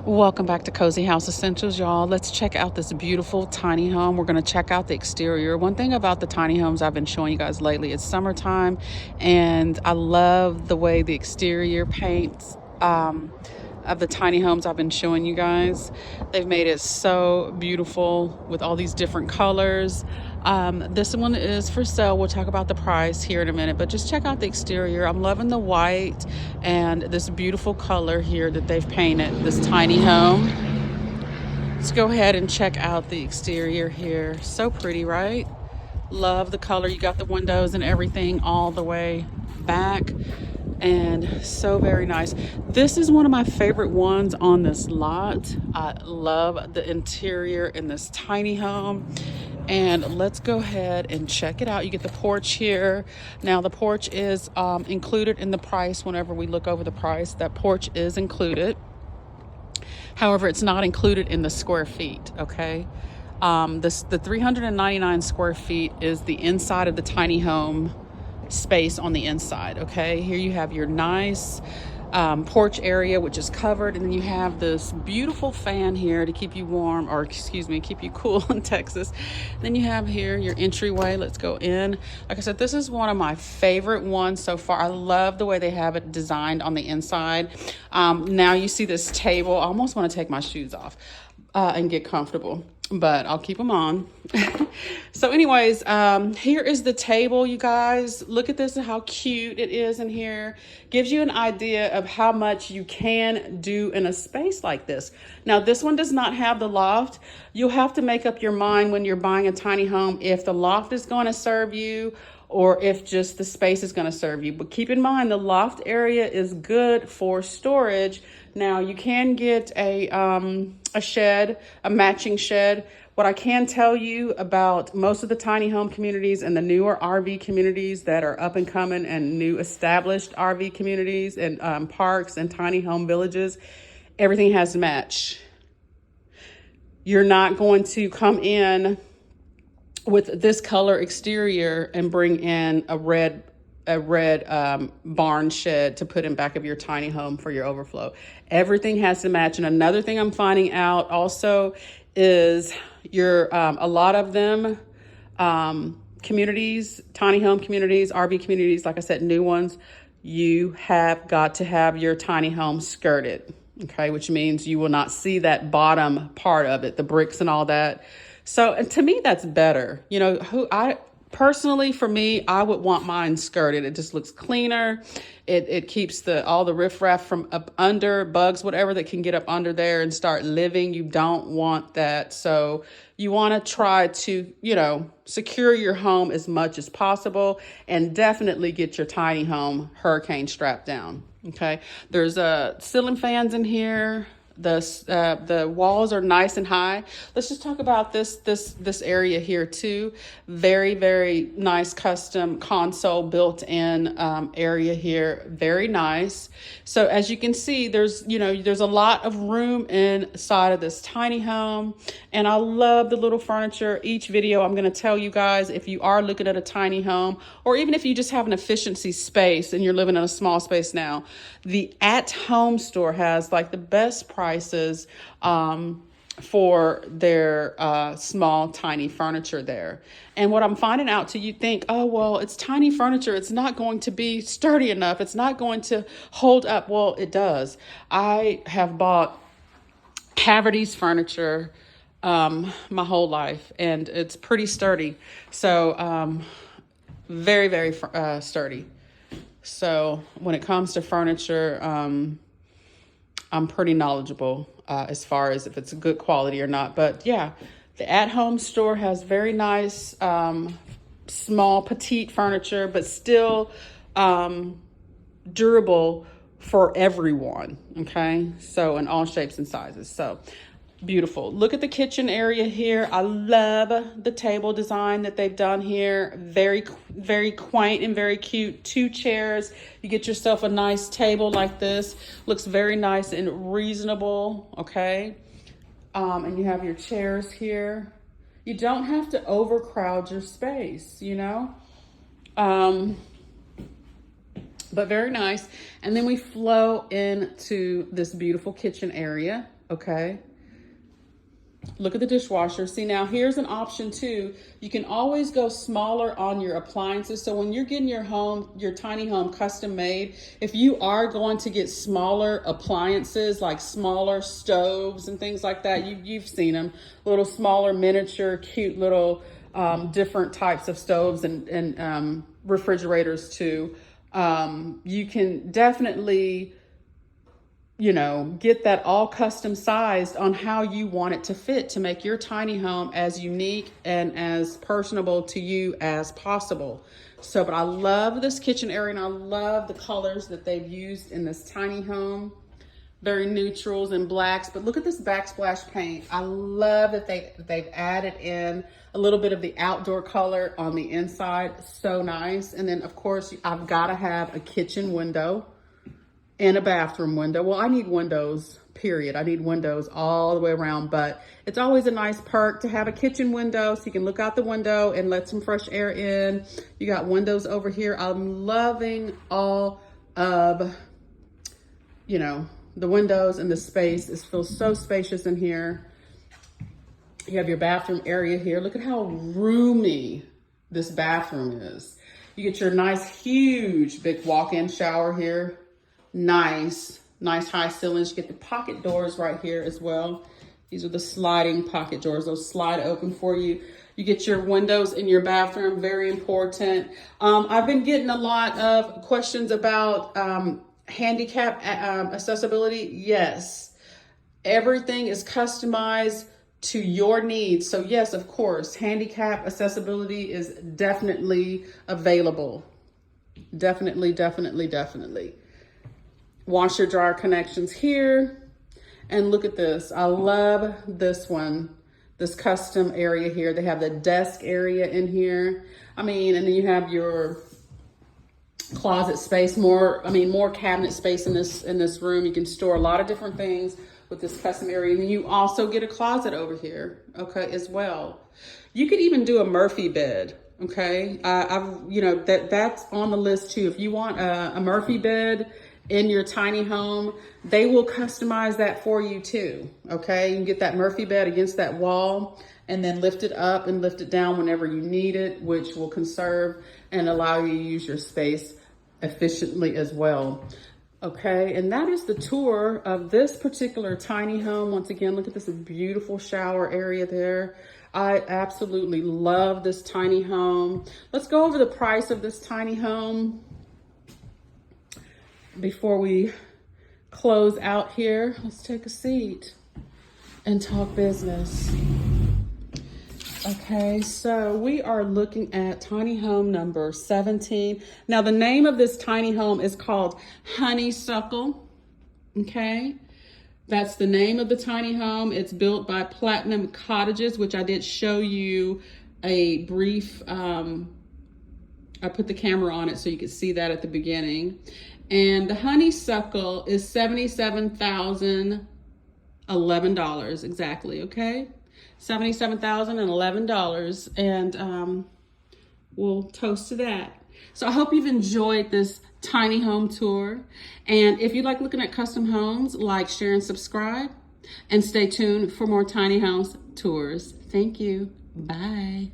Welcome back to Cozy House Essentials, y'all. Let's check out this beautiful tiny home. We're going to check out the exterior. One thing about the tiny homes I've been showing you guys lately, it's summertime, and I love the way the exterior paints of the tiny homes I've been showing you guys. They've made it so beautiful with all these different colors. This one is for sale. We'll talk about the price here in a minute, but just check out the exterior. I'm loving the white and this beautiful color here that they've painted this tiny home. Let's go ahead and check out the exterior here. So pretty, right? Love the color. You got the windows and everything all the way back, and so very nice. This is one of my favorite ones on this lot. I love the interior in this tiny home. And let's go ahead and check it out. You get the porch here. Now the porch is included in the price. Whenever we look over the price, that porch is included. However, it's not included in the square feet, okay? The 399 square feet is the inside of the tiny home space on the inside, okay? Here you have your nice porch area, which is covered, and then you have this beautiful fan here to keep you warm, or excuse me, keep you cool in Texas. Then you have here your entryway. Let's go in. Like I said, this is one of my favorite ones so far. I love the way they have it designed on the inside. Now you see this table. I almost want to take my shoes off and get comfortable, but I'll keep them on. So anyways, here is the table, you guys. Look at this and how cute it is in here. Gives you an idea of how much you can do in a space like this. Now, this one does not have the loft. You'll have to make up your mind when you're buying a tiny home if the loft is going to serve you or if just the space is going to serve you. But keep in mind, the loft area is good for storage. Now, you can get a shed, a matching shed. What I can tell you about most of the tiny home communities and the newer RV communities that are up and coming and new established RV communities and parks and tiny home villages, everything has to match. You're not going to come in with this color exterior and bring in a red barn shed to put in back of your tiny home for your overflow. Everything has to match. And another thing I'm finding out also is a lot of them, communities, tiny home communities, RV communities, like I said, new ones, you have got to have your tiny home skirted, okay? Which means you will not see that bottom part of it, the bricks and all that. So, and to me, that's better. You know, personally, for me, I would want mine skirted. It just looks cleaner. It keeps all the riffraff from up under, bugs, whatever that can get up under there and start living. You don't want that. So you want to try to, you know, secure your home as much as possible and definitely get your tiny home hurricane strapped down. Okay. There's ceiling fans in here. The walls are nice and high. Let's just talk about this area here too. Very, very nice custom console built in area here. Very nice. So as you can see, there's a lot of room inside of this tiny home, and I love the little furniture. Each video I'm going to tell you guys, if you are looking at a tiny home, or even if you just have an efficiency space and you're living in a small space now, the At Home store has like the best prices for their small, tiny furniture there. And what I'm finding out, you think, oh, well, it's tiny furniture. It's not going to be sturdy enough. It's not going to hold up. Well, it does. I have bought Haverty's furniture my whole life, and it's pretty sturdy. So very, very sturdy. So when it comes to furniture, I'm pretty knowledgeable as far as if it's a good quality or not. But yeah, the At Home store has very nice, small, petite furniture, but still durable for everyone. Okay, so in all shapes and sizes. So beautiful. Look at the kitchen area here. I love the table design that they've done here. Very, very quaint and very cute. 2 chairs. You get yourself a nice table like this. Looks very nice and reasonable. Okay. And you have your chairs here. You don't have to overcrowd your space, you know. but very nice. And then we flow into this beautiful kitchen area, okay? Look at the dishwasher. See, now here's an option too. You can always go smaller on your appliances. So when you're getting your home, your tiny home custom made, if you are going to get smaller appliances, like smaller stoves and things like that, you've seen them, little smaller miniature, cute little different types of stoves and refrigerators too. You can definitely, you know, get that all custom sized on how you want it to fit to make your tiny home as unique and as personable to you as possible. So, but I love this kitchen area and I love the colors that they've used in this tiny home. Very neutrals and blacks, but look at this backsplash paint. I love that they've added in a little bit of the outdoor color on the inside. So nice. And then of course I've got to have a kitchen window and a bathroom window. Well, I need windows, period. I need windows all the way around, but it's always a nice perk to have a kitchen window so you can look out the window and let some fresh air in. You got windows over here. I'm loving all of, you know, the windows and the space. It feels so spacious in here. You have your bathroom area here. Look at how roomy this bathroom is. You get your nice, huge, big walk-in shower here. Nice high ceilings. You get the pocket doors right here as well. These are the sliding pocket doors. Those slide open for you. You get your windows in your bathroom, very important. I've been getting a lot of questions about handicap accessibility. Yes, everything is customized to your needs. So yes, of course, handicap accessibility is definitely available. Definitely. Washer dryer connections here. And look at this. I love this one, this custom area here. They have the desk area in here. I mean, and then you have your closet space, more cabinet space in this room. You can store a lot of different things with this custom area. And you also get a closet over here, okay, as well. You could even do a Murphy bed, okay? That's on the list too. If you want a Murphy bed in your tiny home, they will customize that for you too, okay? You can get that Murphy bed against that wall and then lift it up and lift it down whenever you need it, which will conserve and allow you to use your space efficiently as well. Okay, and that is the tour of this particular tiny home. Once again, look at this beautiful shower area there. I absolutely love this tiny home. Let's go over the price of this tiny home before we close out here. Let's take a seat and talk business. Okay, so we are looking at tiny home number 17. Now the name of this tiny home is called Honeysuckle, okay? That's the name of the tiny home. It's built by Platinum Cottages, which I did show you a brief, I put the camera on it so you could see that at the beginning. And the Honeysuckle is $77,011 exactly, okay? $77,011, and we'll toast to that. So I hope you've enjoyed this tiny home tour. And if you like looking at custom homes, like, share, and subscribe. And stay tuned for more tiny house tours. Thank you. Bye.